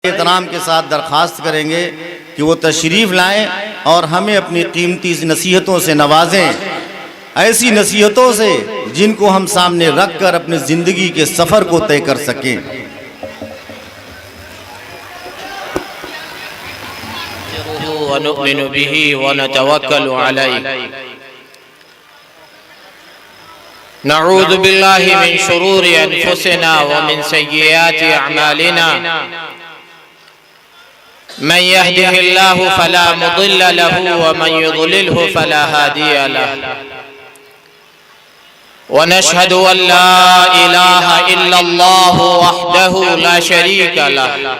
एहतराम के साथ दरख्वास्त करेंगे कि वो तशरीफ़ लाएं और हमें अपनी कीमती नसीहतों से नवाजें, ऐसी नसीहतों से जिनको हम सामने रख कर अपनी ज़िंदगी के सफ़र को तय कर सकें। वनुमिनु बिही वनतवक्कलु अलैहि नऊज़ु बिल्लाहि मिन शुरूरि अनफुसिना व मिन सय्यिआति अअमालिना मन यहदिहिल्लाहु फला मुदिल्ल लहु व मन युद्लिलहु फला हादिय लहु व नशहदु अन ला इलाहा इल्लल्लाहु वहदहु ला शरीका लहु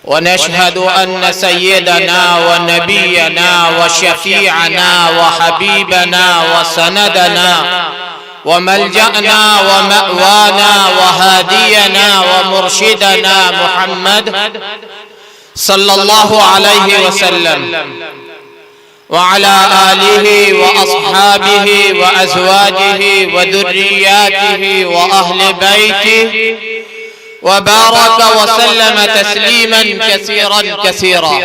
व नशहदु अन्न सय्यदना व नबियना व शफीअना व हबीबना व सनदना व मलजअना व मअवाना व हादियना व मुर्शिदना मुहम्मद सल्लल्लाहु अलैहि वसल्लम व अला आलिहि व अस्हाबिहि व अज़वाजिहि व दुर्रिय्यातिहि व अहले बैतिहि व बारक व सल्लम तस्लीमन कसीरन कसीरा।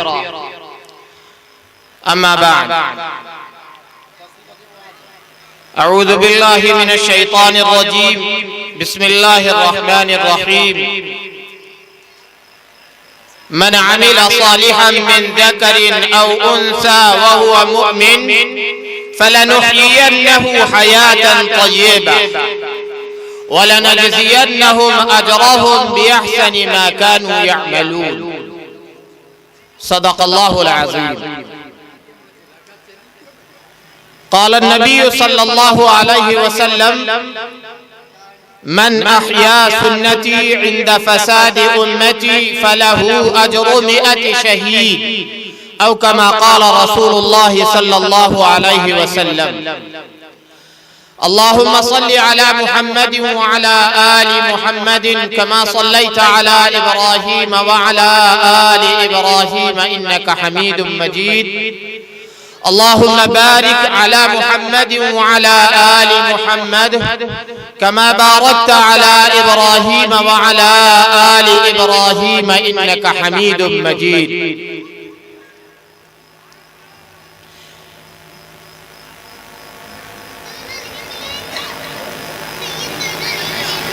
अम्मा बाद, अऊज़ु बिल्लाहि मिनश शैतानिर रजीम, बिस्मिल्लाहिर रहमानिर रहीम। मन अमिल सालिहन मिन ज़करिन औ उन्सा व हुवा मुअमिन फलनुहयियन्नहु हयातन तय्यबा व लनजज़ियन्नहुम अजरहुम बिअहसनि मा कानू यअमलून। सदक़ल्लाहुल अज़ीम। क़ाल नबी सल्लल्लाहु अलैहि वसल्लम मन अहया सुन्नती इंद फसाद उम्मती फलहु अजरु मिअति शहीद औ कमा क़ाल रसूलुल्लाह सल्लल्लाहु अलैहि वसल्लम। अल्लाहुम्मा सल्लि अला मुहम्मद व अला आलि मुहम्मद कमा सल्लैता अला इब्राहीम व अला आलि इब्राहीम इन्नका हमीदुम मजीद। अल्लाहुम्मा बारिक अला मुहम्मद व अला आलि मुहम्मद कमा बारकता अला इब्राहीम व अला आलि इब्राहीम इन्नका हमीदुम मजीद।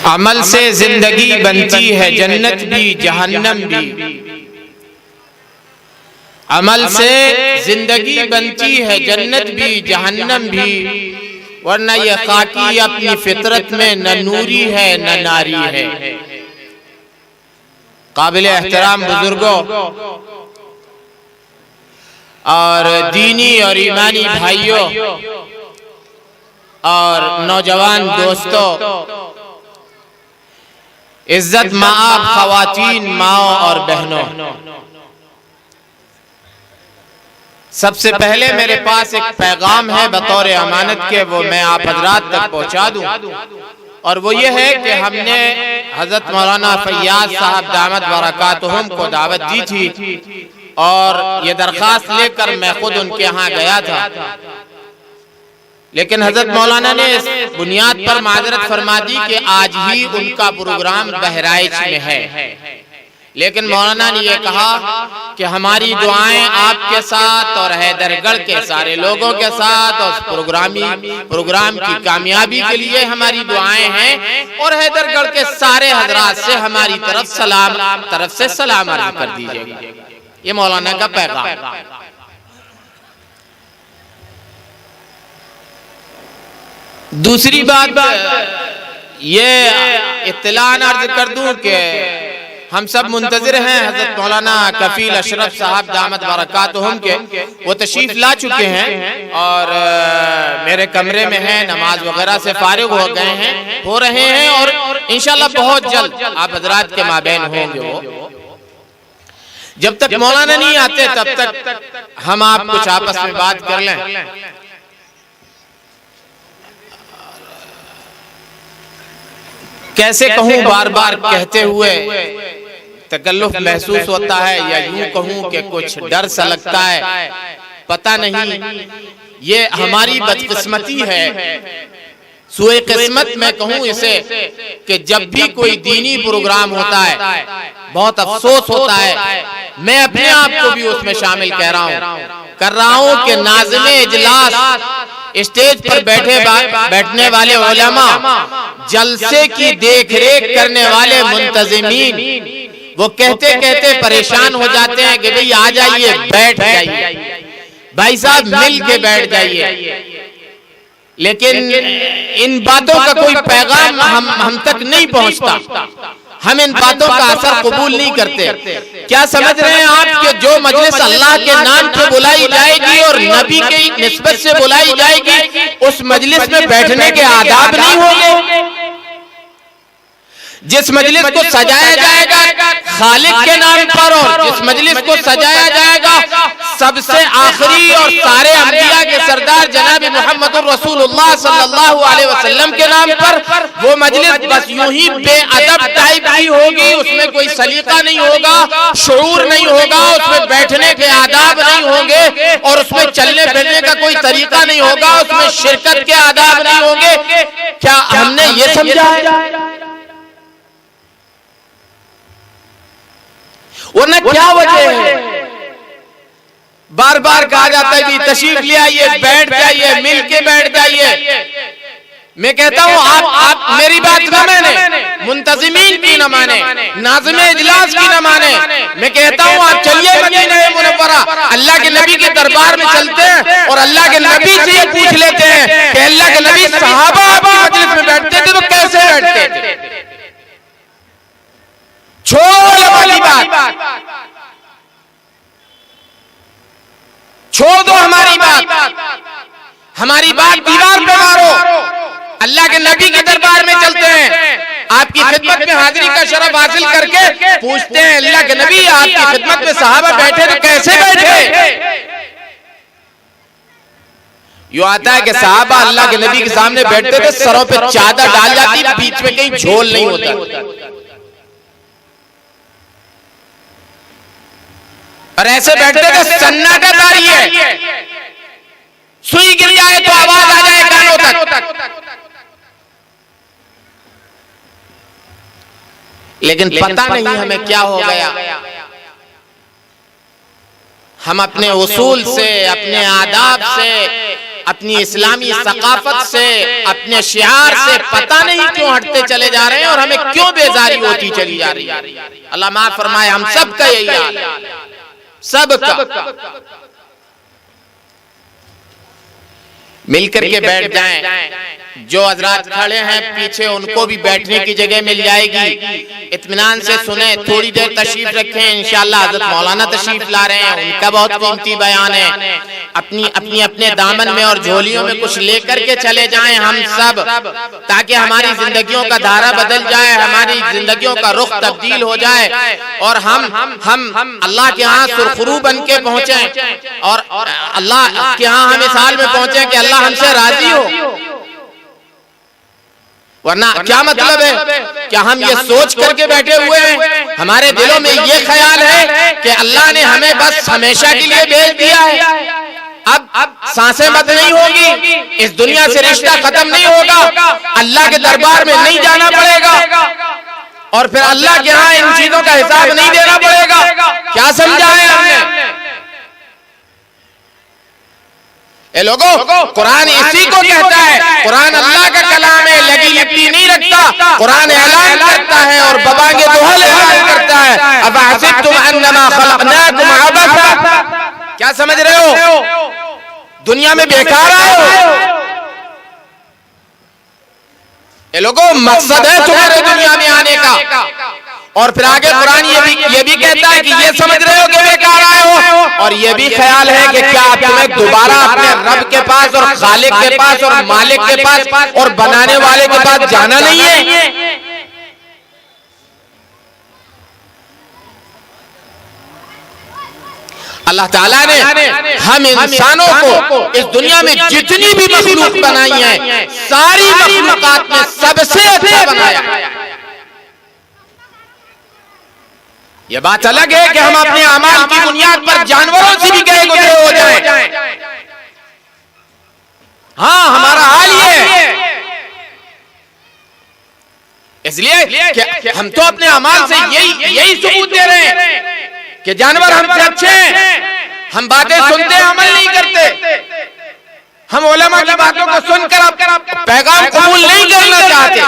अमल से जिंदगी बनती है जन्नत भी जहन्नम भी। अमल से जिंदगी बनती है जन्नत भी जहन्नम भी, वरना यह खाकी अपनी फितरत में न नूरी है न नारी है। काबिल एहतराम बुजुर्गों और दीनी और ईमानी भाइयों और नौजवान दोस्तों, इज्जत माआब खवातीन, माओ और बहनों, सबसे पहले मेरे पास एक पैगाम है बतौर अमानत के, वो मैं आप हजरात तक पहुंचा दूं। और वो ये है कि हमने हजरत मौलाना फैयाज साहब दामत बरकातुहुम को दावत दी थी और ये दरख्वास्त लेकर मैं खुद उनके यहाँ गया था, लेकिन हजरत मौलाना ने इस बुनियाद पर माजरत फरमा दी कि आज ही उनका प्रोग्राम बहराइच में है। लेकिन मौलाना ने यह कहा कि हमारी दुआएं आपके साथ और हैदरगढ़ के सारे लोगों के साथ और प्रोग्राम की कामयाबी के लिए हमारी दुआएं हैं और हैदरगढ़ के सारे हजरात से हमारी तरफ से सलाम अर्ज कर दीजिएगा। ये मौलाना का पैगाम। दूसरी बात ये इत्तलान अर्ज कर दूं कि हम सब मुंतजिर हैं हजरत मौलाना कफील अशरफ साहब दामत बरकातुहुम के। वो तशरीफ ला चुके हैं और मेरे कमरे में हैं, नमाज वगैरह से फारिग हो रहे हैं और इंशाल्लाह बहुत जल्द आप हजरात के माबैन होंगे। वो जब तक मौलाना नहीं आते तब तक हम आप कुछ आपस में बात कर लें। कैसे कहूं, बार बार कहते हुए तकल्लुफ महसूस होता है, या यूं कहूं कि कुछ डर सा लगता है, पता नहीं। ये हमारी बदकिस्मती है, सुए किस्मत मैं कहूं इसे, कि जब भी कोई दीनी प्रोग्राम होता है बहुत अफसोस होता है, मैं अपने आप को भी उसमें शामिल कर रहा हूं कि नाज़िम इजलास, स्टेज पर बैठने वाले उलमा, जलसे की देखरेख करने वाले मुंतजिमीन, वो कहते कहते परेशान हो जाते हैं कि भाई आ जाइए, बैठ जाइए, भाई साहब मिल के बैठ जाइए, लेकिन इन बातों का कोई पैगाम हम तक नहीं पहुंचता, हम इन बातों का असर कबूल नहीं करते। क्या समझ रहे हैं आप कि जो मजलिस अल्लाह के नाम पे बुलाई जाएगी और नबी के निस्बत से बुलाई जाएगी, उस मजलिस में बैठने के आदाब नहीं होंगे? जिस मजलिस को सजाया जाएगा खालिक के नाम पर, और जिस मजलिस को सजाया जाएगा सबसे आखिरी और सारे अंबिया के सरदार जनाब मोहम्मद रसूलुल्लाह सल्लल्लाहु अलैहि वसल्लम के नाम पर, वो मजलिस बस यूं ही बेअदब टाइप की होगी, उसमें कोई सलीका नहीं होगा, शऊर नहीं होगा, उसमें बैठने के आदाब नहीं होंगे, और उसमें चलने फिरने का कोई तरीका नहीं होगा, उसमें शिरकत के आदाब नहीं होंगे। क्या हमने ये समझा है? वरना क्या वजह है? बार बार कहा जाता है कि तशरीफ ले आइए, बैठ जाइए, मिल के बैठ जाइए। मैं कहता हूं आप मेरी बात न माने, मुंतजिमीन की न माने, नाज़िम इजलास की न माने, मैं कहता हूं आप चलिए मदीना मुनव्वरा, अल्लाह के नबी के दरबार में चलते हैं और अल्लाह के नबी से ये पूछ लेते हैं कि अल्लाह के नबी सहाबा आपकी मजलिस में बैठते थे तो कैसे बैठते थे? छोड़ वाली बात, छोड़ दो हमारी बात दीवार पे मारो। अल्लाह के नबी के दरबार में चलते हैं, आपकी खिदमत में हाजिरी का शरफ हासिल करके पूछते हैं, अल्लाह के नबी आपकी खिदमत में सहाबा बैठे तो कैसे बैठे? यूं आता है कि सहाबा अल्लाह के नबी के सामने बैठते थे, सरों पे चादर डाल जाती, बीच में कहीं झोल नहीं होता, और ऐसे बैठते थे सन्नाटा तारी है, सुई गिर जाए तो आवाज आ जाए कानों तक। लेकिन पता नहीं हमें क्या हो गया, हम अपने उसूल से, अपने आदाब से, अपनी इस्लामी सकाफत से, अपने शिआर से पता नहीं क्यों हटते चले जा रहे हैं, और हमें क्यों बेजारी होती चली जा रही है। अल्लाह माफ फरमाए, हम सबका यही हाल है, सबका। मिलकर के बैठ जाएं, जो हजरात खड़े हैं पीछे उनको भी बैठने की जगह मिल जाएगी, इत्मीनान से सुने, थोड़ी देर तशरीफ रखें, इंशाअल्लाह हजरत मौलाना तशरीफ ला रहे हैं, उनका बहुत कीमती बयान है, अपने दामन में और झोलियों में कुछ लेकर के चले जाएं हम सब, ताकि हमारी जिंदगियों का धारा बदल जाए, हमारी जिंदगियों का रुख तब्दील हो जाए, और हम अल्लाह के यहाँ सुरखरू बन के पहुंचे, और अल्लाह के यहाँ हम इस हाल में पहुंचे कि अल्लाह हमसे राजी हो। वरना क्या मतलब है? क्या हम ये सोच करके बैठे हुए हैं, हमारे दिलों में ये ख्याल है कि अल्लाह ने हमें बस हमेशा के लिए भेज दिया है, अब सांसें बंद नहीं होगी, इस दुनिया से रिश्ता खत्म नहीं होगा, अल्लाह के दरबार में नहीं जाना पड़ेगा, और फिर अल्लाह के यहाँ इन चीजों का हिसाब नहीं देना पड़ेगा? क्या समझा है हमने? ए लोगों, कुरान इसी को कहता है, कुरान अल्लाह का कलाम है, लगी लिपटी नहीं रखता, कुरान ऐलान करता है और बबांगे दोहल ऐलान करता है, अब हसिबतुम अन्नमा खलक़नाकुम अबसा, क्या समझ रहे हो? दुनिया में बेकार आए हो? ए लोगों, मकसद है तुम्हारे दुनिया में आने का, और फिर आगे कुरान ये भी कहता है कि ये समझ रहे हो कि बेकार आए हो, और ये भी ख्याल है कि क्या तुम्हें दोबारा अपने रब के पास और खालिक के पास और मालिक के पास और बनाने वाले के पास जाना नहीं है? अल्लाह ताला ने हम इंसानों को इस दुनिया में जितनी भी मखलूक बनाई है, सारी मखलूकात में सबसे अच्छा बनाया। ये बात अलग है कि हम अपने अमाल की बुनियाद पर जानवरों से भी गए गुजरे हो जाएं। हाँ, हमारा हाल ये है। इसलिए कि हम तो अपने अमाल से यही सबूत दे रहे हैं कि जानवर हमसे अच्छे हैं। हम बातें सुनते हैं, अमल नहीं करते। हम उलमा की बातों को सुनकर पैगाम कबूल नहीं करना चाहते।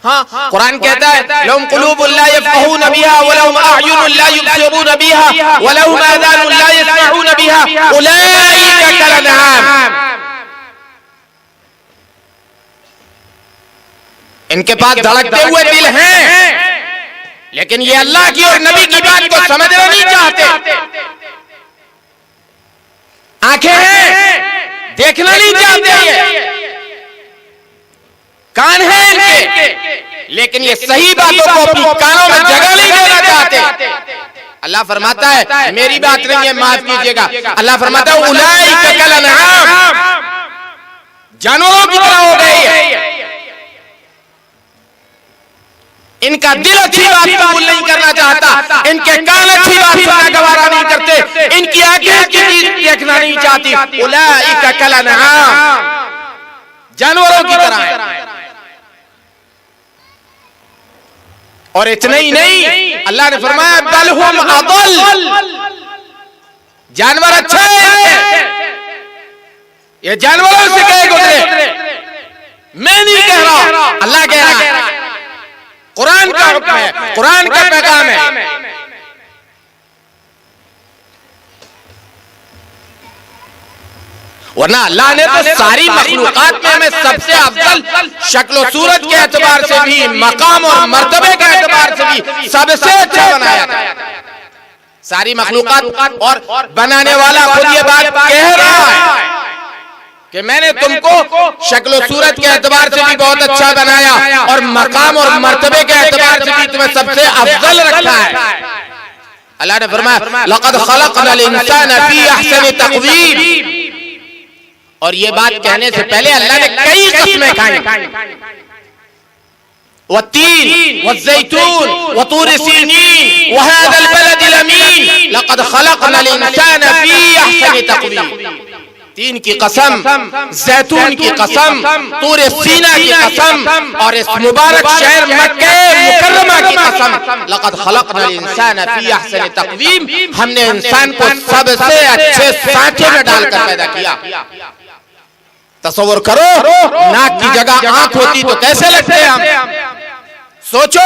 हाँ, कुरान कहता है लहुम कुलूबुन ला यफ़क़हून बिहा व लहुम अअयुनुन ला युबसिरून बिहा व लहुम आज़ानुन ला यस्मऊन बिहा उलाइका कलअनआम। इनके पास धड़कते हुए दिल हैं, लेकिन ये अल्लाह की और नबी की बात को समझना नहीं चाहते। आंखें हैं, देखना नहीं चाहते। कान है इनके, लेकिन ये सही बातों को अपनी कानों में जगह नहीं देना चाहते। अल्लाह फरमाता है, मेरी बात नहीं है, माफ कीजिएगा, अल्लाह फरमाता है उलाइका कलअनआम, जानवरों की तरह हो गई है। इनका दिल अच्छी बात कबूल नहीं करना चाहता, इनके कान अच्छी बात सुनना गवारा नहीं करते, इनकी आंखें अच्छी चीज देखना नहीं चाहती। उलाइका कलअनआम, जानवरों की तरह है। और इतना ही नहीं, अल्लाह ने फरमाया बल हुम अदल, जानवर अच्छे हैं, ये जानवरों से कहे गुजरे, मैं नहीं कह रहा, अल्लाह कह रहा है। कुरान का हुक्म है, कुरान का पैगाम है। वरना अल्लाह ने तो सारी मखलूकात में हमें सबसे अफजल शक्ल सूरत के एतबार से भी, मकाम और मर्तबे के एतबार से भी सबसे अच्छा बनाया था सारी मखलूकात। और बनाने वाला खुद ये बात कह रहा है कि मैंने तुमको शक्ल सूरत के एतबार से भी बहुत अच्छा बनाया और मकाम और मर्तबे के एतबार से भी तुम्हें सबसे अफजल रखा है। अल्लाह ने फरमाया लक़द ख़लक़नल इंसान फ़ी अहसनि तक़वीम। और ये बात कहने से पहले अल्लाह ने कई कसमें खाई, वत्तीन वज़्ज़ैतून वतूर सीनीन वहाज़ल बलदिल अमीन लक़द ख़लक़नल इंसान फ़ी अहसनि तक़वीम। तीन की कसम, जैतून की कसम, तूर सीना की कसम और इस मुबारक शहर मक्के मुकर्रमा की कसम, लक़द ख़लक़नल इंसान फ़ी अहसनि तक़वीम। हमने इंसान को सबसे अच्छे सांचे में डालकर पैदा किया। तसव्वुर करो, नाक की जगह आंख होती तो कैसे लगते हम? सोचो,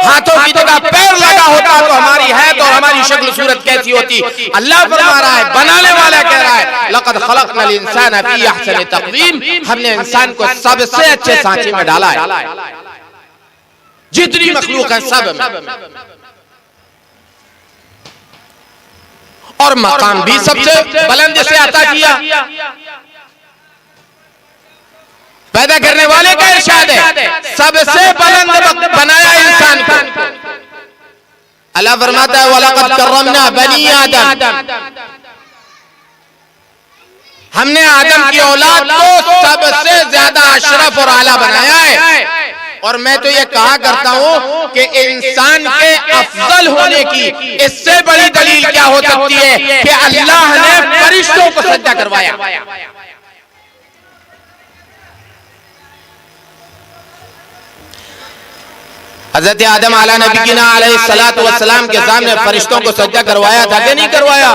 हाथों की जगह पैर लगा होता तो हमारी हैत और हमारी शक्ल सूरत कैसी होती? अल्लाह फरमा रहा है, बनाने वाला कह रहा है लक़द ख़लक़नल इंसान फ़ी अहसनि तक़वीम। हमने इंसान को सबसे अच्छे सांचे में डाला है, जितनी मखलूक है सब में। और मकाम भी सबसे बुलंद से अता किया। पैदा करने वाले का इरशाद है, सबसे बुलंद बनाया इंसान को। अल्लाह फरमाता है वलक़द कर्रमना बनी आदम। हमने आदम की औलाद को सबसे ज्यादा अशरफ और आला बनाया है। और मैं तो ये कहा करता हूं कि इंसान के अफजल होने की इससे बड़ी दलील क्या हो सकती है कि अल्लाह ने फरिश्तों को सजदा करवाया। हजरत आदम आला नबीना अलैहिस्सलातु वस्सलाम के सामने फरिश्तों को सजदा करवाया था कि नहीं करवाया?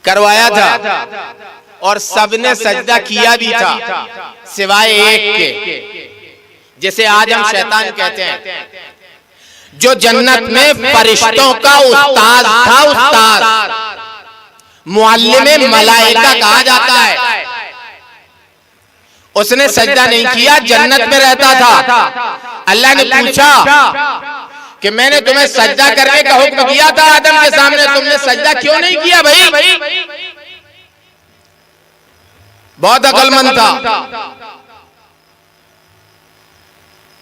करवाया था, और सबने सजदा किया भी था सिवाय एक के, जिसे आज हम शैतान कहते हैं, जो जन्नत में फरिश्तों का उस्ताद था। उस्ताद मुअल्लिमे मलाइका कहा जाता है। उसने सजदा नहीं किया, जन्नत में रहता था। अल्लाह ने पूछा कि मैंने तुम्हें सजदा करने का हुक्म दिया था आदम के सामने, तुमने सजदा क्यों नहीं किया? भाई बहुत अक्लमंद था।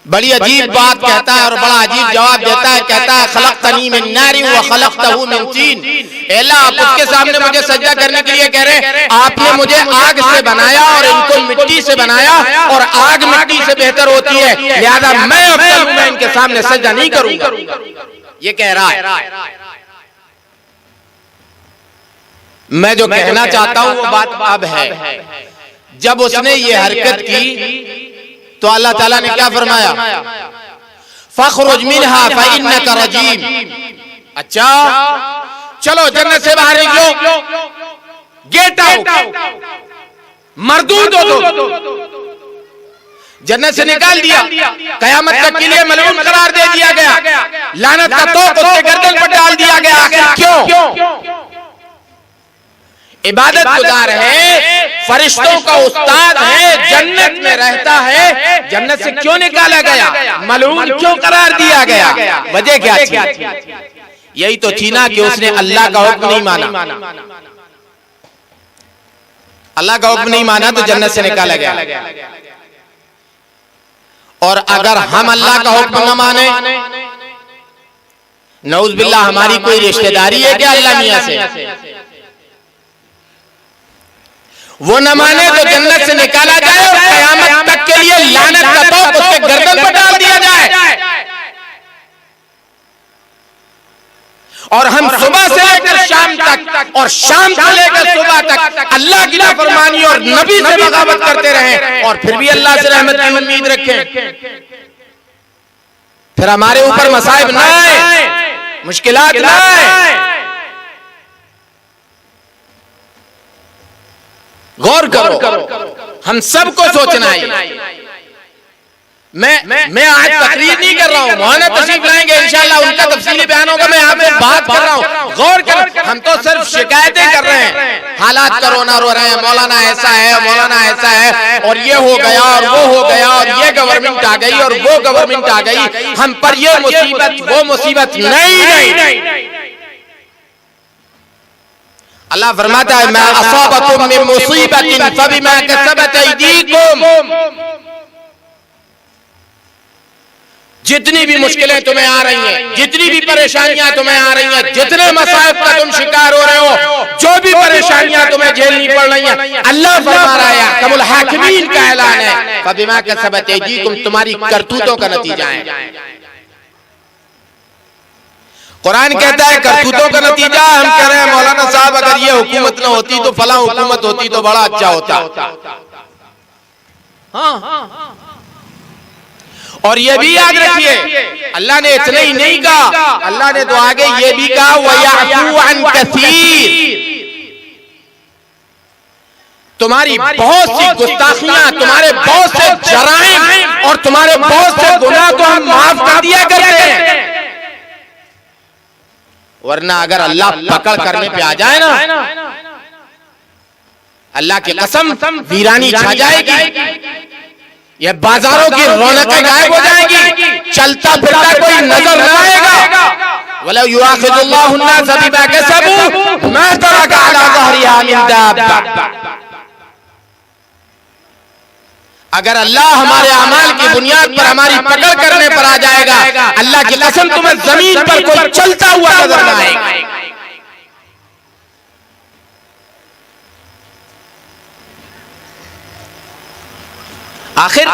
बड़ी अजीब बात कहता है और बड़ा अजीब जवाब देता है। कहता है खलक़तनी मिन नारिन व खलक़तहू मिन तीन। अल्लाह, आप उसके सामने मुझे सजदा करने के लिए कह रहे हैं, आपने मुझे आग से बनाया और इनको मिट्टी से बनाया, और आग मिट्टी से बेहतर होती है, लिहाजा मैं अफजल हूं, मैं इनके सामने सजदा नहीं करूंगा। ये कह रहा है। मैं जो कहना चाहता हूं वो बात अब है, जब उसने ये हरकत की तो अल्लाह ताला ने क्या फरमाया, फखरुज मिनहा फइन्नका रजीम। अच्छा चलो जन्नत से बाहर निकलो, गेट आउट, मरदूद हो दो। जन्नत से निकाल दिया, कयामत तक के लिए मलऊन करार दे दिया गया, लानत का तोप उसके गर्दन पर डाल दिया गया। आखिर क्यों? इबादत गुजार है, फरिश्तों का उस्ताद है, जन्नत में रहता है, जन्नत से क्यों निकाला गया, मलऊन क्यों करार दिया गया? वजह क्या थी? यही तो थी ना कि उसने अल्लाह का हुक्म नहीं माना। अल्लाह का हुक्म नहीं माना तो जन्नत से निकाला गया। और अगर हम अल्लाह का हुक्म न माने, नऊज़ बिल्लाह, हमारी कोई रिश्तेदारी है क्या अल्लाह मियां से? वो न माने तो जन्नत से निकाला जाए और कयामत तक के लिए लानत का तोप उसके गर्दन पर डाल दिया जाए। और हम सुबह से लेकर शाम तक और शाम से लेकर सुबह तक अल्लाह की नाफरमानी और नबी से बगावत करते रहे और फिर भी अल्लाह से रहमत की उम्मीद रखें। फिर हमारे ऊपर मसाइब ना आए, मुश्किलात ना आए। गौर करो, हम सबको सोचना है। मैं आज तकरीर नहीं कर रहा हूँ, मौलाना तशरीफ लाएंगे इंशाअल्लाह, उनका तफसीली बयान होगा। मैं आपसे बात कर रहा हूँ, गौर करो, हम तो सिर्फ शिकायतें कर रहे हैं, हालात का रोना रो रहे हैं, मौलाना ऐसा है, मौलाना ऐसा है, और ये हो गया और वो हो गया और ये गवर्नमेंट आ गई और वो गवर्नमेंट आ गई, हम पर ये मुसीबत वो मुसीबत। नहीं, अल्लाह फरमाता है, मा असाबकुम मिन मुसीबतिन फबिमा कसबत अयदीकुम। जितनी भी मुश्किलें तुम्हें आ रही हैं, जितनी भी परेशानियां तुम्हें आ रही हैं, जितने मसाइब का तुम शिकार हो रहे हो, जो भी परेशानियां तुम्हें झेलनी पड़ रही हैं, अल्लाह फरमा रहा है, अहकमुल हाकिमीन का ऐलान है, फबिमा कसबत अयदीकुम, तुम्हारी करतूतों का नतीजा है। कुरान कहता है करतूतों का नतीजा। हम कह रहे हैं मौलाना साहब, अगर ये हुकूमत न होती तो फलां हुकूमत होती तो बड़ा अच्छा होता। हाँ, और ये भी याद रखिए, अल्लाह ने इतना ही नहीं कहा, अल्लाह ने तो आगे ये भी कहा, वयअफू अन कसीर। तुम्हारी बहुत सी गुस्ताखियां, तुम्हारे बहुत से जराइम और तुम्हारे बहुत से गुनाह को हम माफ कर दिया करते हैं। वरना अगर अल्लाह पकड़ करने पे आ जाए ना, अल्लाह की कसम वीरानी छा जाएगी, ये बाजारों की रौनकें गायब हो जाएंगी, चलता फिरता कोई नजर न आएगा। वला युआखिजुल्लाहु अन्नास बिमा कसबू मा तरका अला ज़हरिहा मिन दाब्बा। अगर अल्लाह हमारे अमाल की बुनियाद पर हमारी पकड़ करने पर आ जाएगा, अल्लाह की कसम तुम्हें जमीन पर कोई चलता हुआ नजर न आएगा। आखिर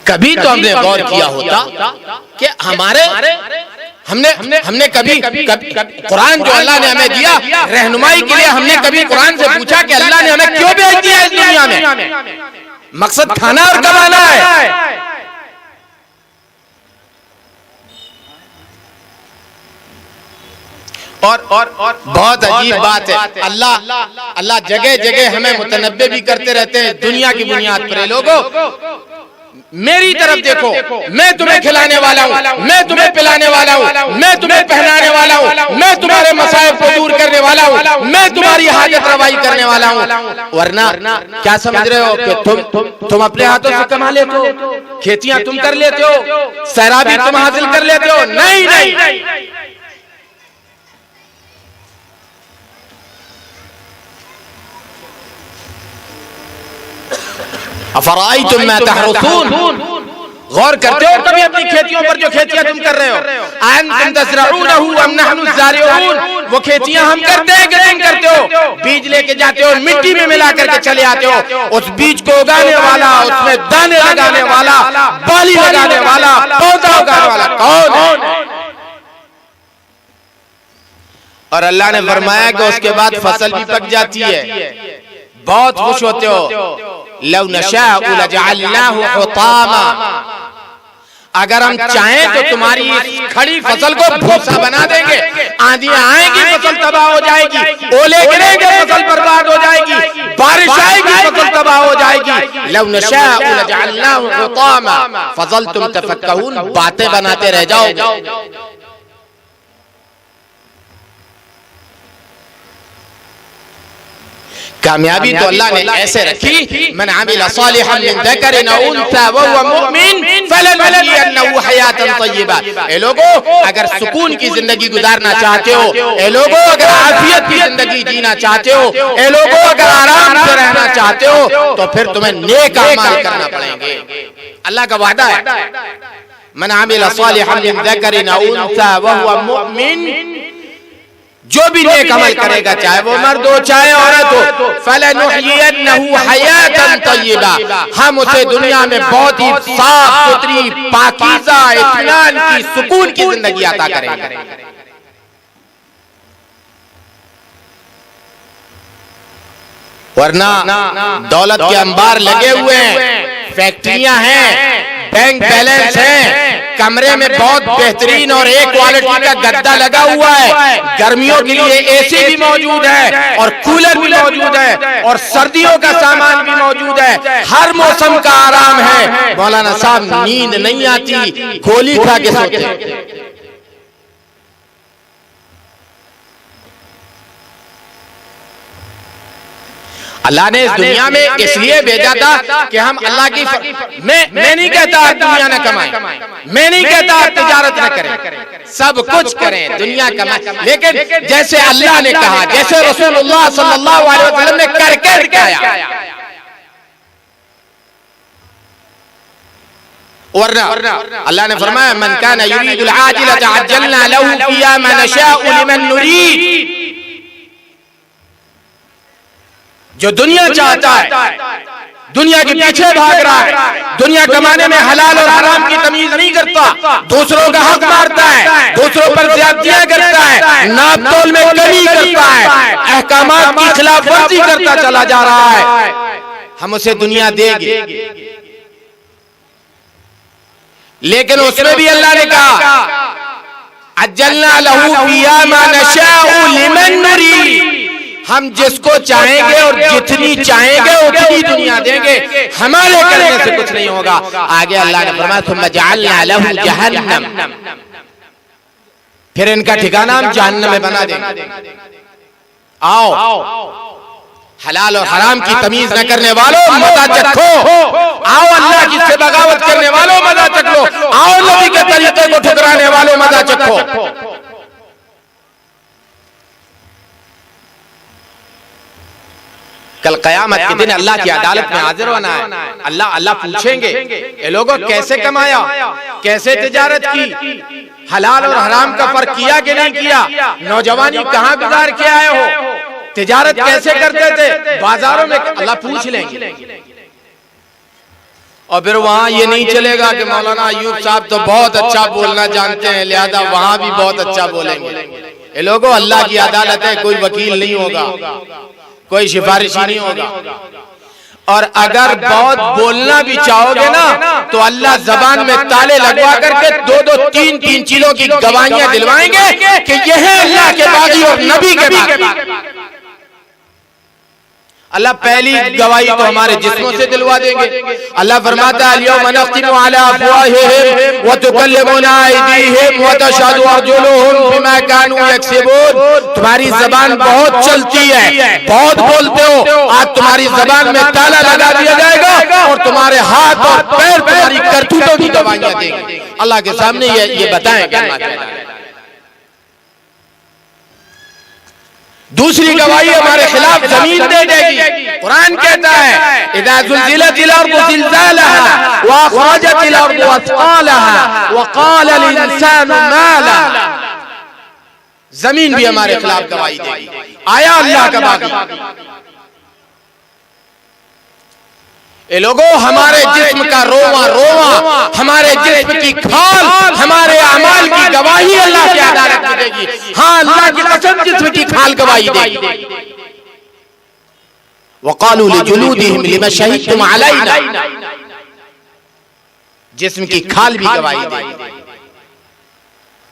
कभी तो हमने गौर किया होता कि हमने कभी कुरान जो अल्लाह ने हमें दिया रहनुमाई के लिए, हमने कभी कुरान से पूछा कि अल्लाह ने हमें क्यों भेज दिया इस दुनिया में? मकसद खाना और कमाना है। और बहुत अजीब बात है, अल्लाह जगह जगह हमें मुतनब्बे भी करते रहते हैं दुनिया की बुनियाद पर। लोगों, मेरी तरफ देखो, मैं तुम्हें खिलाने वाला हूँ, मैं तुम्हें पिलाने वाला हूँ, मैं तुम्हें पहनाने वाला हूँ, मैं तुम्हारे मसाइब को दूर करने वाला हूँ, मैं तुम्हारी हाजत रवाई करने वाला हूँ। वरना क्या समझ रहे हो कि तुम अपने हाथों से कमा लेते हो, खेतियां तुम कर लेते हो, सैराबी तुम हासिल कर लेते हो? नहीं। अफराइतुम मा तहरुसून, गौर करते हो कभी अपनी खेतियों पर, जो खेतियां तुम कर रहे हो? अंतुम तज़रऊनहु अम नहनु ज़ारिऊन, वो खेतियां हम करते हैं कि तुम करते हो? बीज लेके जाते हो, मिट्टी में मिला करके चले आते हो, उस बीज को उगाने वाला, उसमें दाने लगाने वाला, बाली लगाने वाला, पौधा उगाने वाला कौन है? और अल्लाह ने फरमाया कि उसके बाद फसल भी पक जाती है, बहुत खुश होते हो। लौ नशाउ लजअलनाहु हुतामा, अगर हम चाहें तो तुम्हारी इस खड़ी फसल को भूसा बना देंगे। आंधियां आएंगी, फसल तबाह हो जाएगी, ओले गिरेंगे, फसल बर्बाद हो जाएगी, बारिश आएगी, फसल तबाह हो जाएगी। लौ नशाउ लजअलनाहु हुतामा फज़लतुम तफक्कहून, बातें बनाते रह जाओगे। कामयाबी तो अल्लाह ने ऐसे रखी, मन अमिल सालिहन मिन ज़करिन औ उन्सा व हुवा मुमिन फलनुहयिन्नहु हयातन तय्यिबा। ए लोगों, अगर सुकून की जिंदगी गुजारना चाहते हो, ए लोगों अगर आफियत की जिंदगी जीना चाहते हो, ए लोगों अगर आराम से रहना चाहते हो, तो फिर तुम्हें नेक अमाल करना पड़ेंगे। अल्लाह का वादा है, मन अमिल सालिहन मिन ज़करिन औ उन्सा व हुवा मुमिन, जो भी नेक अमल करेगा, चाहे वो मर्द हो चाहे औरत हो, फलनुहयिन्नहु हयातन तय्यिबा, हम उसे दुनिया में बहुत ही साफ सुथरी, पाकीज़ा, इत्मीनान की, सुकून की जिंदगी अता करेंगे। वरना दौलत के अंबार लगे हुए हैं, फैक्ट्रियां हैं, बैंक बैलेंस है, कमरे में बहुत बेहतरीन और एक क्वालिटी का गद्दा लगा हुआ है, गर्मियों के लिए एसी भी मौजूद है और कूलर भी मौजूद है और सर्दियों का सामान भी मौजूद है, हर मौसम का आराम है। मौलाना साहब नींद नहीं आती, गोली खा के सोते हैं। अल्लाह ने इस दुनिया में इसलिए भेजा था कि हम अल्लाह की मैं नहीं कहता आप दुनिया न कमाएं, मैं नहीं कहता आप तिजारत न करें, सब कुछ करें, दुनिया कमाएं, लेकिन जैसे अल्लाह ने कहा, जैसे रसूलुल्लाह सल्लल्लाहु अलैहि वसल्लम ने करके दिखाया। वरना अल्लाह ने फरमाया, मन काना युरीदुल आजिलता अज्जलना लहू फिहा मा नशाउ लिमन नुरीद, जो दुनिया चाहता है, दुनिया के पीछे भाग रहा है, दुनिया कमाने में हलाल और हराम की तमीज नहीं करता, दूसरों का हक मारता है, दूसरों पर ज्यादतियां करता है, नाप तोल में कमी करता है, अहकामात की खिलाफ वर्जी करता चला जा रहा है, हम उसे दुनिया देंगे। लेकिन उसमें भी अल्लाह ने कहा, अज्जलना लहू फिहा मा नशाउ लिमन नुरीद, हम जिसको चाहेंगे और जितनी चाहेंगे उतनी दुनिया देंगे, हमारे करने से कुछ नहीं होगा। आगे अल्लाह ने फरमाया, सुम्मा जअलना लहू जहन्नम, फिर इनका ठिकाना हम जहन्नम में बना देंगे। आओ हलाल और हराम की तमीज न करने वालों मजा चखो, आओ अल्लाह की से बगावत करने वालों मजा चख लो, आओ नबी के तरीके को ठुकराने वालों मजा चखो। कल कयामत के दिन अल्लाह की अदालत में हाजिर होना है। अल्लाह पूछेंगे, ये लोगों कैसे कमाया, कैसे तिजारत की, हलाल और हराम का फर्क किया कि नहीं किया, नौजवानी कहाँ गुजार के आए हो, तिजारत कैसे करते थे बाजारों में, अल्लाह पूछ लेंगे। और फिर वहां ये नहीं चलेगा कि मौलाना अयूब साहब तो बहुत अच्छा बोलना जानते हैं, लिहाजा वहां भी बहुत अच्छा बोलेंगे। ये लोगों अल्लाह की अदालत है, कोई वकील नहीं होगा, कोई सिफारिशी नहीं होगा। और अगर बहुत बोलना भी चाहोगे ना तो अल्लाह जबान में ताले लगवा करके 2-2, 3-3 चीजों की गवाहियां दिलवाएंगे कि यह है अल्लाह के बागी और नबी के बागी। अल्लाह पहली गवाही तो हमारे जिस्मों से दिलवा देंगे। अल्लाह फरमाता है, अल-यौम नख्तिमु अला अफ़वाहिहिम व तुकल्लिमुना अयदीहिम व तशहदु अर्जुलुहुम बिमा कानू यक्सिबून। तुम्हारी जबान बहुत चलती है, बहुत बोलते हो, आज तुम्हारी जबान में ताला लगा दिया जाएगा और तुम्हारे हाथ और पैर तुम्हारी करतूतों की गवाहियां देंगे। अल्लाह के सामने ये बताएंगे। दूसरी गवाही हमारे खिलाफ जमीन दे देगी। कुरान कहता है, इज़ा ज़ुल्ज़िलतिल अर्दु ज़िलज़ालहा व अख़रजतिल अर्दु अथक़ालहा व क़ालल इंसानु मा लहा। जमीन भी हमारे खिलाफ गवाही देगी। आया अल्लाह का बागी। ये लोगों हमारे जिस्म का रोवा रोवा, हमारे जिस्म की खाल, हमारे अमाल की गवाही अल्लाह की अदालत में देगी। हाँ, अल्लाह की कसम जिस्म की खाल गवाही देगी। वक़ालू लिजुलूदिहिम लिमा शहीदतुम अलैना, जिस्म की खाल भी गवाही दी,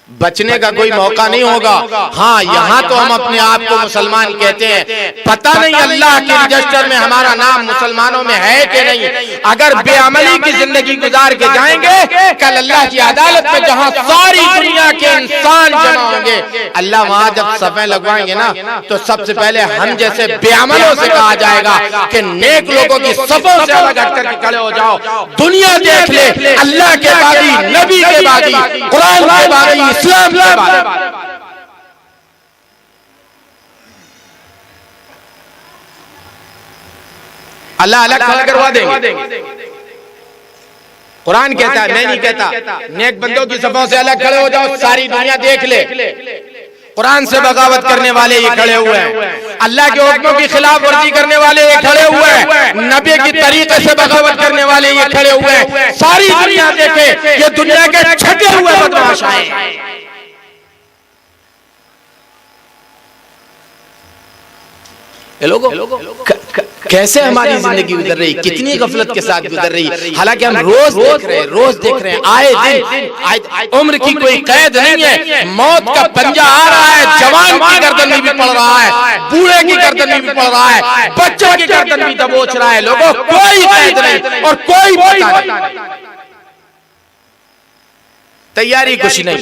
बचने का कोई मौका नहीं होगा। हाँ, यहाँ तो हम अपने आप को मुसलमान कहते हैं, पता नहीं अल्लाह के रजिस्टर में हमारा नाम मुसलमानों में है कि नहीं। अगर बेअमली की जिंदगी गुजार के जाएंगे, कल अल्लाह की अदालत में जहाँ सारी दुनिया के इंसान जमा होंगे, अल्लाह वहां जब सफ़े लगवाएंगे ना, तो सबसे पहले हम जैसे बेअमलों से कहा जाएगा कि नेक लोगों की सफों से अलग हटकर खड़े हो जाओ। दुनिया देख ले, अल्लाह के बागी, नबी के बागी, कुरान के बागी, इस्लाम के बागी। अल्लाह अलग खड़ा करवा देंगे। कुरान कहता है, मैं नहीं कहता। नेक बंदों की सफों से अलग खड़े हो जाओ, सारी दुनिया देख ले। कुरान से बगावत करने वाले ये खड़े हुए हैं, अल्लाह के हुक्मों की खिलाफ वर्जी करने वाले ये खड़े हुए हैं, नबी की तरीके से बगावत करने वाले ये खड़े हुए हैं। सारी दुनिया देखे, ये दुनिया के छटे हुए बदमाश हैं। ये लोगों कैसे हमारी जिंदगी गुजर रही, कितनी गफलत के साथ गुजर रही। हालांकि हम रोज देख रहे हैं, आए उम्र की कोई कैद नहीं है, मौत का पंजा आ रहा है, जवान की गर्दन में भी पड़ रहा है, बूढ़े की गर्दन में भी पड़ रहा है, बच्चों की गर्दन भी दबोच रहा है। लोगों कोई कैद नहीं और कोई पता नहीं, तैयारी कुछ नहीं।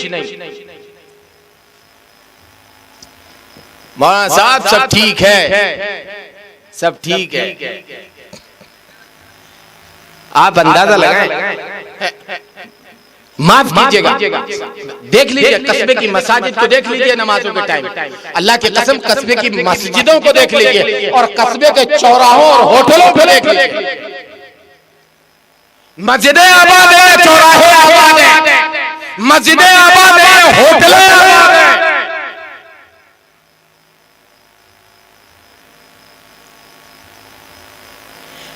मौलाना साहब सब ठीक है, सब ठीक है। आप अंदाजा लगाएं, माफ कीजिएगा, देख लीजिए कस्बे की मसाजिद को देख लीजिए नमाजों के टाइम, अल्लाह की कसम कस्बे की मस्जिदों को देख लीजिए और कस्बे के चौराहों और होटलों को देख लीजिए। मस्जिदें आबाद है, चौराहे आबाद है, मस्जिदें आबाद है, होटलें आबाद है।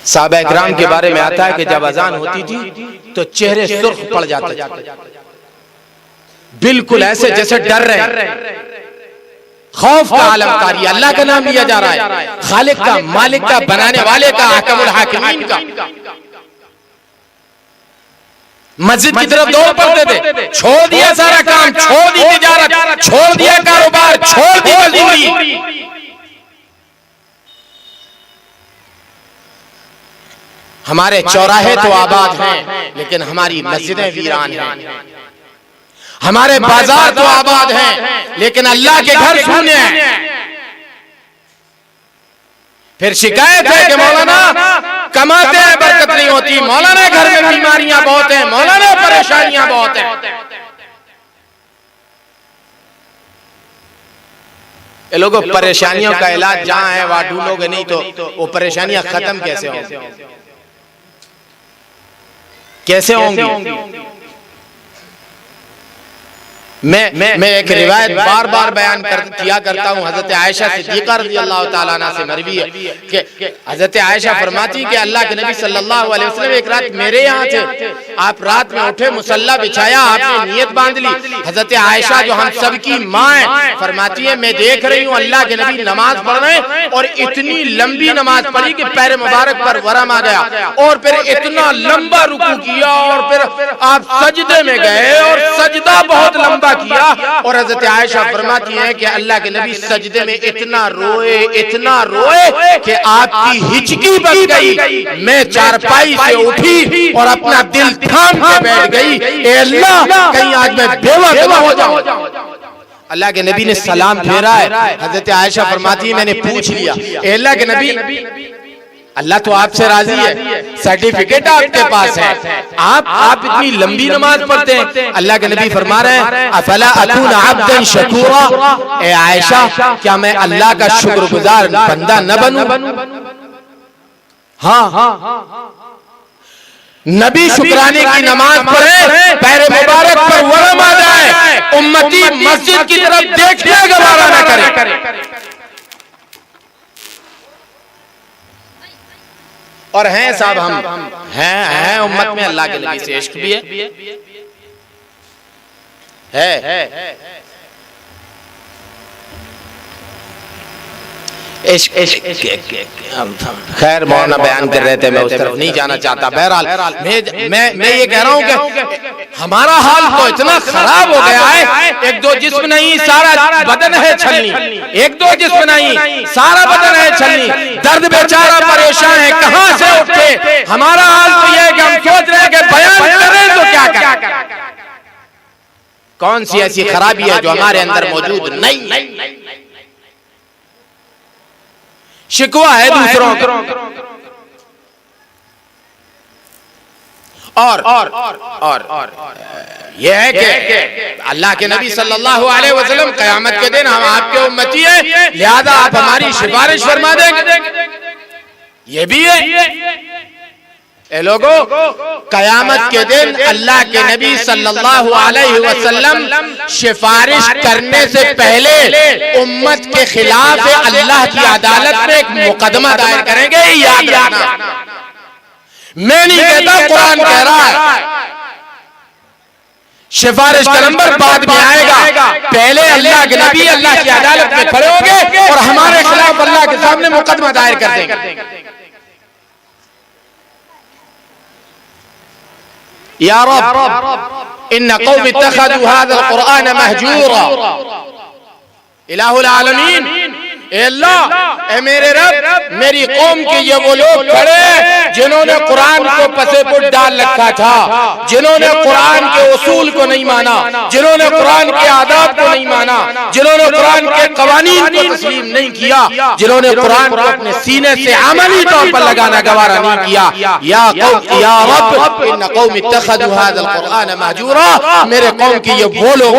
साहबा इकराम के बारे में आता है कि जब अजान होती थी तो चेहरे सुर्ख पड़ जाते थे, बिल्कुल ऐसे जैसे डर रहे, खौफ का आलम तारी। अल्लाह का नाम लिया जा रहा है, खालिक का, मालिक का, बनाने वाले का, हकमुल हाकिमीन का। मस्जिद की तरफ दौड़ पड़ते थे, छोड़ दिया सारा काम, छोड़ दी तिजारत, छोड़ दिया कारोबार, छोड़ दी मजदूरी। हमारे चौराहे तो आबाद हैं, लेकिन हमारी मस्जिदें वीरान हैं। हमारे बाजार तो आबाद हैं, लेकिन अल्लाह के घर शून्य हैं। फिर शिकायत है कि मौलाना कमाते हैं, बरकत नहीं होती, मौलाना घर में बीमारियां बहुत हैं, मौलाना परेशानियां बहुत हैं। ये लोगों परेशानियों का इलाज जहां है वहां ढूंढोगे नहीं तो वो परेशानियां खत्म कैसे होंगी, कैसे होंगी। मैं एक रिवायत बार बार बयान किया करता हूँ। हजरत आयशा सिद्दीक़ा रज़ियल्लाहु ताला अन्हा से मरवी है कि हजरत आयशा फरमाती कि अल्लाह के नबी सल्लल्लाहु अलैहि वसल्लम एक रात मेरे यहाँ थे। आप रात में उठे, मुसल्ला बिछाया, आपने नियत बांध ली। हजरत आयशा जो हम सब की माँ है फरमाती है मैं देख रही हूँ अल्लाह के नबी नमाज पढ़ रहे हैं और इतनी लंबी नमाज पढ़ी कि पैर मुबारक पर वरम आ गया और फिर इतना लंबा रुकू किया और फिर आप सजदे में गए और सजदा बहुत लंबा किया। और हज़रत आयशा फरमाती हैं कि अल्लाह के नबी सजदे में इतना रोए कि आपकी हिचकी बच गई। मैं चारपाई से उठी और अपना दिल थाम के बैठ गई, ए अल्लाह कहीं आज मैं बेवकूफ न हो जाऊं। अल्लाह के नबी ने सलाम फेरा है। हज़रत आयशा फरमाती है मैंने पूछ लिया, ए अल्लाह के नबी अल्लाह तो आपसे राजी है, सर्टिफिकेट आपके पास है, आप इतनी लंबी नमाज पढ़ते हैं। अल्लाह के नबी फरमा रहे हैं अफला अकून अब्दन शकूरा, ए आयशा क्या मैं अल्लाह का शुक्रगुजार बंदा न बनूं? हाँ, नबी शुक्राने की नमाज पढ़े, पैर मुबारक पर वरम आ जाए, उम्मती मस्जिद की तरफ देखने गवारा न करे। और हैं साहब हम हैं उम्मत में अल्लाह के नबी से इश्क भी है। खैर मौलाना बयान कर रहे थे, मैं उस तरफ नहीं जाना चाहता। बहरहाल मैं ये कह रहा हूँ कि हमारा हाल तो इतना खराब हो गया है, एक दो जिस्म नहीं सारा बदन है छलनी, एक दो जिस्म नहीं सारा बदन है छलनी, दर्द बेचारा परेशान है, कहां से उठे। हमारा हाल तो यह है कि हम सोच रहे हैं कि बयान करें तो क्या करें। कौन सी ऐसी खराबी है जो हमारे अंदर मौजूद नहीं। शिकवा है दूसरों का, और यह है कि अल्लाह के नबी सल्लल्लाहु अलैहि वसल्लम क़यामत के दिन हम आपके उम्मती हैं, लिहाजा आप हमारी सिफारिश फरमा देंगे। ये भी है ए लोगों, क़यामत के दिन अल्लाह के नबी सल्लल्लाहु अलैहि वसल्लम सिफारिश करने से पहले उम्मत के खिलाफ अल्लाह की अदालत में एक मुकदमा दायर करेंगे। याद रखना, मैं नहीं कहता, कुरान कह रहा है। सिफारिश का नंबर बाद में आएगा, पहले अल्लाह के नबी अल्लाह की अदालत में खड़े होंगे और हमारे खिलाफ अल्लाह के सामने मुकदमा दायर कर देंगे। या रब इन्ना कौमी इत्तखज़ू हाज़ल क़ुरआन महजूरा। इलाहुल आलमीन, ए अल्लाह, ए मेरे रब, मेरी कौम के ये वो लोग खड़े जिन्होंने कुरान को पसेपुट डाल रखा था, जिन्होंने कुरान के उसूल को नहीं माना, जिन्होंने कुरान के आदाब को नहीं माना, जिन्होंने कुरान के कवानीन को तस्लीम नहीं किया, जिन्होंने कुरान को अपने सीने से अमली तौर पर लगाना गवारा नहीं किया। या रब इन्ना कौमी इत्तखज़ू हाज़ल क़ुरआन महजूरा। मेरे कौम की ये वो लोग,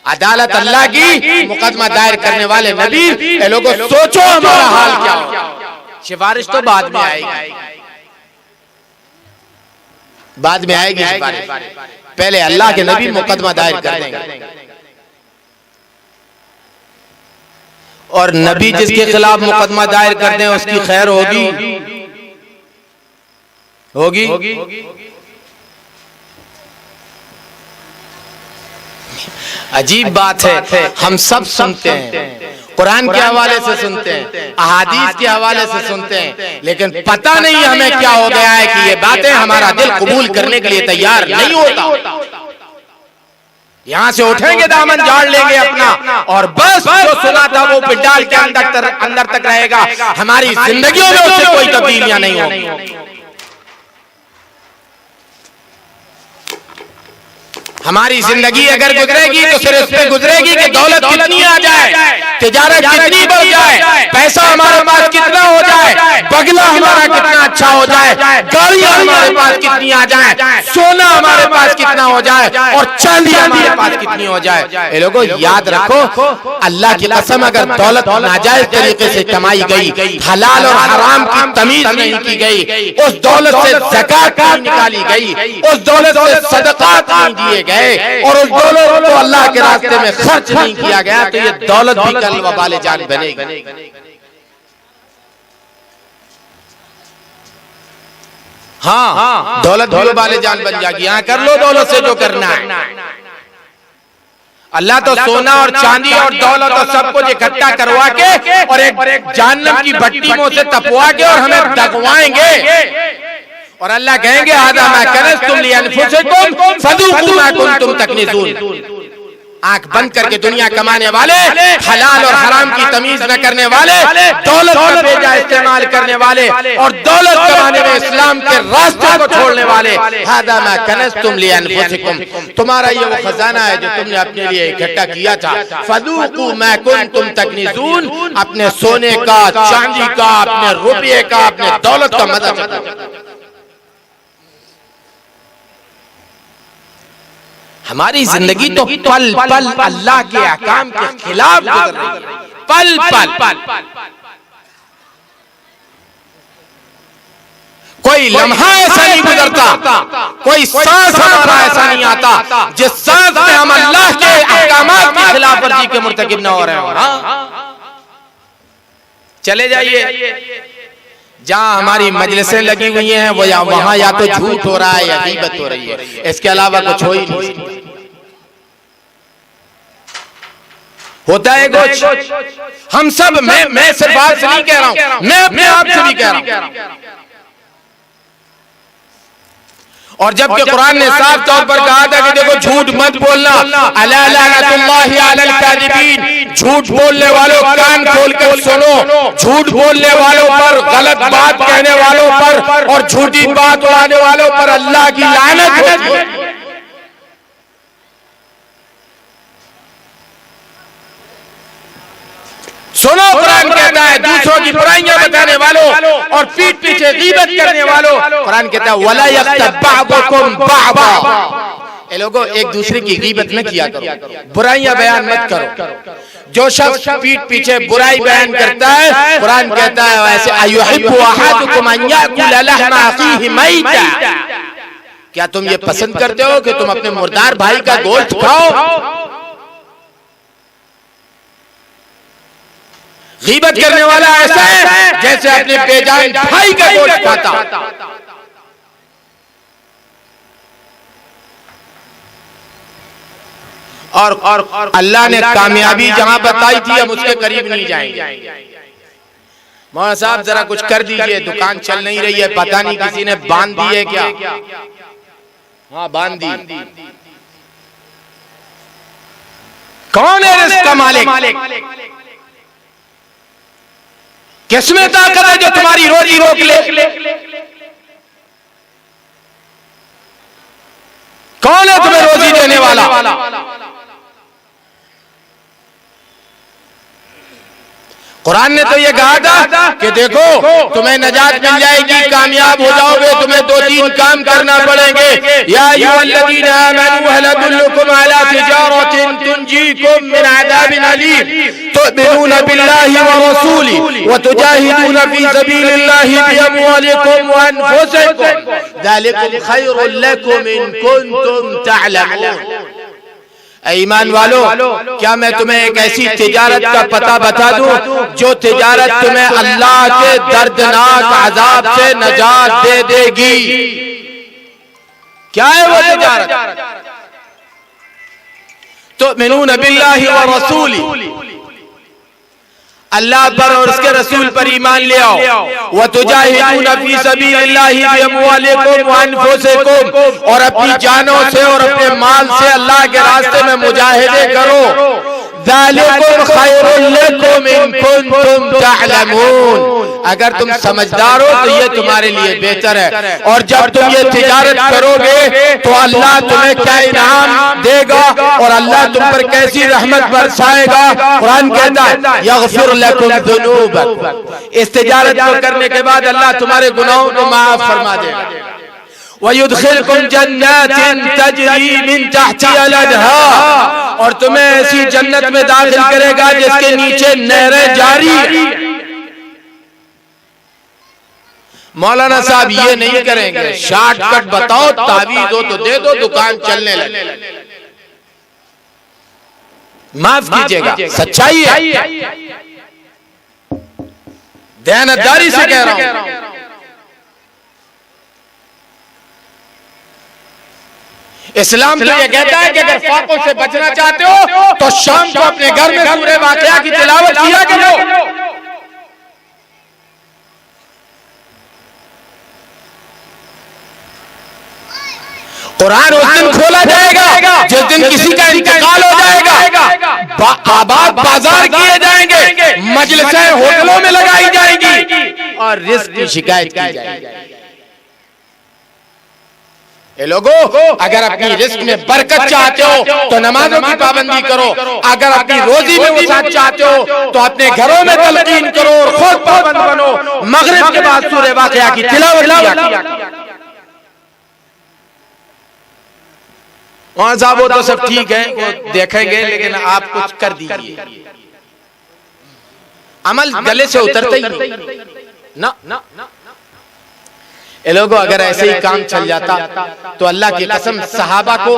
अदालत अल्लाह की, मुकदमा दायर करने वाले नबी, ए लोगों सोचो हमारा हाल क्या हो। सिफारिश तो बाद में आएगी, बाद में आएगी सिफारिश, पहले अल्लाह के नबी मुकदमा दायर कर देंगे। और नबी जिसके खिलाफ मुकदमा दायर कर दें उसकी खैर होगी, होगी। अजीब बात है, हम सब सुनते हैं, कुरान के हवाले से सुनते हैं, अहादीस के हवाले से सुनते हैं, लेकिन पता नहीं हमें क्या हो गया है कि ये बातें हमारा दिल कबूल करने के लिए तैयार नहीं होता। यहां से उठेंगे, दामन झाड़ लेंगे अपना, और बस जो सुना था वो पिंडाल के अंदर तक रहेगा। हमारी जिंदगियों में उससे कोई तब्दीलियां नहीं होंगी। हमारी जिंदगी अगर गुजरेगी तो सिर्फ इस पे गुजरेगी कि दौलत कितनी आ जाए, तिजारत कितनी बढ़ जाए, पैसा हमारे पास कितना हो जाए, बगला हमारा कितना अच्छा हो जाए, गाड़ियां हमारे पास कितनी आ जाए, सोना हमारे पास कितना हो जाए, और चांदी हमारे पास कितनी हो जाए। ये लोगों याद रखो, अल्लाह की कसम, अगर दौलत नाजायज तरीके से कमाई गई, हलाल और हराम की तमीज नहीं की गई, उस दौलत से ज़कात नहीं निकाली गई, उस दौलत से सदक़ात नहीं दिए गए, और उस दौलत को अल्लाह के रास्ते में खर्च नहीं किया गया, तो ये दौलत भी कल वबाल जान बनेगी। हाँ, दौलत भी वबाल जान बन जाएगी। यहाँ कर लो दौलत से जो करना है। अल्लाह तो सोना और चांदी और दौलत और सब कुछ इकट्ठा करवा के और एक जहन्नम की भट्टी में से तपवा के और हमें दगवाएंगे, और अल्लाह कहेंगे आदा मा कनज़्तुम लिअन्फुसिकुम फज़ूक़ू मा कुन्तुम तकनिज़ून। आंख बंद करके दुनिया कमाने वाले, हलाल और हराम की तमीज न करने वाले, दौलत का बेजा इस्तेमाल करने वाले, और दौलत कमाने में इस्लाम के रास्ते को छोड़ने वाले, हादा मा कनज़्तुम लिअन्फुसिकुम। तुम्हारा ये वो खजाना है जो तुमने अपने लिए इकट्ठा किया था। फज़ूक़ू मा कुन्तुम तकनिज़ून। अपने सोने का, चांदी का, अपने रुपये का, अपने दौलत का मजा चखो। हमारी जिंदगी तो पल पल अल्लाह के अहकाम के खिलाफ गुजर रही है, पल पल। कोई लम्हा ऐसा नहीं गुजरता, कोई सांस हमारा ऐसा नहीं आता जिस सांस में हम अल्लाह के अहकामात की खिलाफ वर्जी के मुर्तकिब न हो रहे हो। चले जाइए जहां हमारी मजलिसें लगी हुई हैं, वो वहां या तो झूठ हो रहा है या गीबत हो रही है, इसके अलावा कुछ हो ही नहीं। होता है कुछ। हम सब, मैं सिर्फ आपसे नहीं कह रहा हूं, मैं अपने आप से भी कह रहा हूं। और जबकि कुरान ने साफ तौर पर कहा था कि देखो झूठ मत बोलना, अला लानतुल्लाहि अलल कादिबीन, झूठ बोलने वालों कान खोल कर सुनो, झूठ बोलने वालों पर, गलत बात कहने वालों पर और झूठी बात उड़ाने वालों पर अल्लाह की लानत होती है। सुनो, कुरान कहता है दूसरों की बुराइयां बताने वालों और पीठ पीछे गीबत करने वालों, कुरान कहता है वला यख्तब बअदुकुम बअदा, ए लोगों एक दूसरे की गीबत न किया करो, बुराइयां बयान मत करो। जो शख्स पीठ पीछे बुराई बयान करता है, कुरान कहता है वैसे अयुहिब्बु अहदुकुम अन याकुल लहमा अखीहि मैता, क्या तुम ये पसंद करते हो कि तुम अपने मुर्दार भाई का गोश्त खाओ? गीबत करने वाला ऐसा है जैसे अपने बेजान भाई का गोश्त खाता। और अल्लाह ने कामयाबी जहां बताई थी हम उसके करीब नहीं जाएंगे। मौलाना साहब जरा कुछ कर दीजिए, दुकान चल नहीं रही है, पता नहीं किसी ने बांध दी है क्या? हाँ बांध दी। कौन है रिस्क का मालिक? किसमें ताकत है जो तुम्हारी रोजी रोक ले? कौन है तुम्हें रोजी देने वाला? कुरान ने तो ये कहा था कि देखो तुम्हें नजात मिल जाएगी, कामयाब हो जाओगे, तुम्हें 2-3 काम करना पड़ेंगे। या अय्युहल्लज़ीना आमनू हल अदुल्लुकुम अला तिजारतिन तुंजीकुम मिन अज़ाबिन अलीम तु'मिनूना बिल्लाहि व रसूलिही व तुजाहिदूना फी सबीलिल्लाहि बिअमवालिकुम व अनफुसिकुम ज़ालिकुम खैरुल लकुम इन कुंतुम तअलमून। ईमान वालों, क्या मैं तुम्हें एक ऐसी तिजारत का पता बता दूं जो तिजारत तुम्हें अल्लाह के दर्दनाक अजाब से नजात दे देगी? क्या है वो तिजारत? तु'मिनूना बिल्लाहि व रसूलिही, अल्लाह पर और उसके रसूल पर ईमान ले आओ। व तुजाहिदूना फी सबीलिल्लाहि बिअमवालिकुम व अनफुसिकुम, और अपनी जानों से और अपने माल से अल्लाह के रास्ते में मुजाहिदे करो। ज़ालिकुम खैरुल लकुम इन कुंतुम तअलमून, अगर तुम समझदार हो तो ये तुम्हारे लिए बेहतर है। और जब तुम ये तिजारत करोगे तो अल्लाह तुम्हें क्या इनाम देगा और अल्लाह तुम पर कैसी रहमत बरसाएगा। कुरान कहता है यग़फिर लकुम ज़ुनूबकुम, इस तिजारत को करने के बाद अल्लाह तुम्हारे गुनाहों को माफ फरमा देगा। वयुदखिलकुम जन्नातिन तजरी मिन तहतिहल अनहार, और तुम्हें ऐसी जन्नत में दाखिल करेगा जिसके नीचे नहरें जारी हैं। मौलाना साहब ये नहीं करेंगे, शॉर्टकट बताओ, तावीज़ हो तो दे दो, दुकान चलने लगे। माफ कीजिएगा, सच्चाई है, दयानतदारी से कह रहा हूं। इस्लाम तो ये कहता है कि अगर फाकों से बचना चाहते हो तो शाम को अपने घर में सूरे वाक़िया की तिलावत किया करो। कुरान उस दिन खोला जाएगा जिस दिन किसी का इंतकाल हो जाएगा, आबाद बाजार किए जाएंगे, मजलिसें होटलों में लगाई जाएगी और रिस्क की शिकायत की जाएगी। ए लोगों, अगर अपनी रिस्क में बरकत चाहते हो तो नमाजों की पाबंदी करो, अगर अपनी रोजी में वसात चाहते हो तो अपने घरों में तलकीन करो और खुद पाबंद बनो। मगरिब के बाद सूरे वाक़िया की तिलावत किया। वहां साहब वो तो सब ठीक है, वो देखेंगे, लेकिन आप कुछ कर दीजिए। अमल गले से उतरता ही नहीं ना। ए लोगों, अगर ऐसे ही काम चल जाता तो अल्लाह की कसम सहाबा को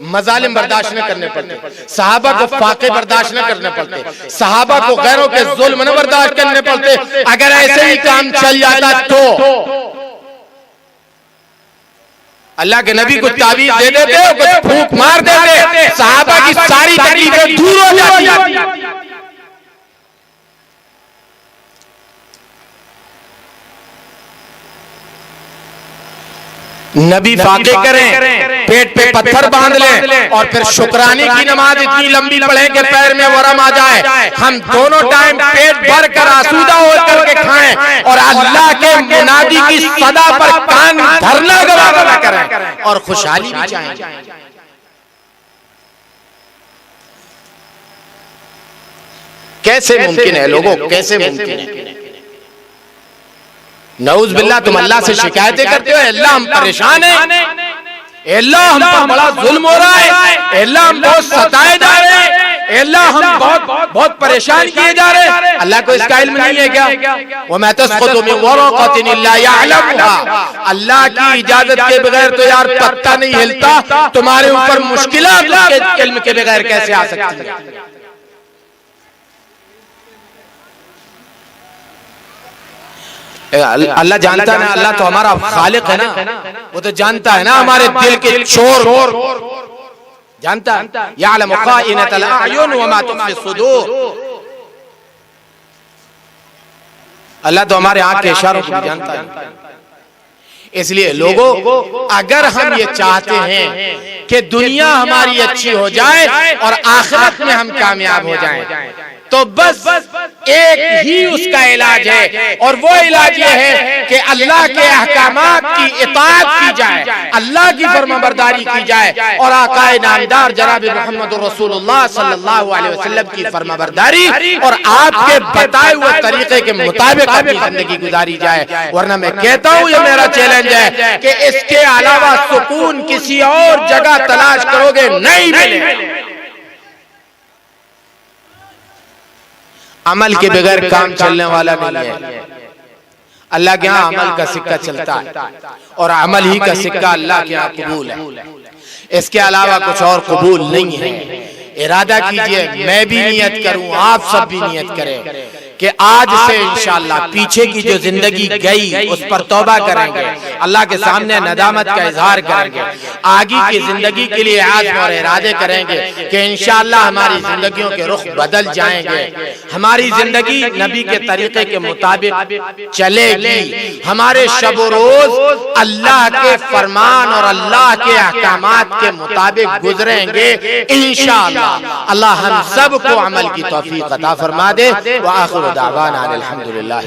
मजालिम बर्दाश्त न करने पड़ते, सहाबा को फाके बर्दाश्त न करने पड़ते, सहाबा को गैरों के जुल्म न बर्दाश्त करने पड़ते। अगर ऐसे ही काम चल जाता तो अल्लाह के नबी कुछ ताबीज दे देते, कुछ फूंक मार देते, सहाबा की सारी तकलीफें दूर हो जाती। नबी फाके करें, पेट पे पत्थर बांध लें और फिर शुक्राने की नमाज इतनी लंबी पढ़े कि पैर में वरम आ जाए। हम दोनों टाइम पेट भर कर आसूदा होकर के खाएं और अल्लाह के मुनादी की सदा पर कान धरना गवारा करें और खुशहाली भी चाहें। कैसे मुमकिन है लोगों, कैसे मुमकिन है? नऊज बिल्ला, तुम अल्लाह से शिकायतें करते हो, अल्लाह हम परेशान हैं, अल्लाह हम पर बड़ा जुल्म हो रहा है, अल्लाह हम बहुत सताए जा रहे हैं, अल्लाह हम बहुत परेशान किए जा रहे हैं। अल्लाह को इसका इल्म नहीं है क्या? वमा तस्क़ुतु मिन वरक़तिन इल्ला यअलमुहा, अल्लाह की इजाजत के बगैर तो यार पत्ता नहीं हिलता, तुम्हारे ऊपर मुश्किलात उसके इल्म के बगैर कैसे आ सकती है? अल्लाह जानता है ना, अल्लाह तो हमारा खालिक है ना, वो तो जानता है ना हमारे दिल के शोर, जानता है। यअलमु ख़ाइनतल अयुन व मा तुख़फ़ी सुदूर, अल्लाह तो हमारे आंख के इशारों को भी जानता है। इसलिए लोगों, अगर हम ये चाहते हैं कि दुनिया हमारी अच्छी हो जाए और आखिरत में हम कामयाब हो जाएं, तो बस एक ही उसका इलाज है, और वो इलाज ये है कि अल्लाह के अहकामात की इताअत की जाए, अल्लाह की फरमाबरदारी की जाए और आकाए नामदार जनाब मोहम्मद रसूलुल्लाह सल्लल्लाहु अलैहि वसल्लम की फरमाबरदारी और आपके बताए हुए तरीके के मुताबिक अपनी जिंदगी गुजारी जाए। वरना मैं कहता हूँ, ये मेरा चैलेंज है कि इसके अलावा सुकून किसी और जगह तलाश करोगे नहीं मिलेगा। अमल के बगैर काम चलने वाला नहीं है। अल्लाह के यहाँ अमल का सिक्का चलता है और अमल ही का सिक्का अल्लाह के यहाँ कबूल है, इसके अलावा कुछ और कबूल नहीं है। इरादा कीजिए, मैं भी नियत करूं, आप सब भी नियत करें कि आज से इंशाअल्लाह पीछे की जो जिंदगी गई उस पर तौबा करेंगे, अल्लाह के सामने नदामत का इजहार करेंगे, आगे की जिंदगी के लिए आज़्म और इरादे करेंगे कि इंशाअल्लाह हमारी जिंदगियों के रुख बदल जाएंगे, हमारी जिंदगी नबी के तरीके के मुताबिक चलेगी, हमारे शब रोज अल्लाह के फरमान और अल्लाह के अहकामात के मुताबिक गुजरेंगे इंशाअल्लाह। अल्लाह हम सब को अमल की तौफीक अता फरमा दे। व आखिर दावाना अल्हम्दुलिल्लाह।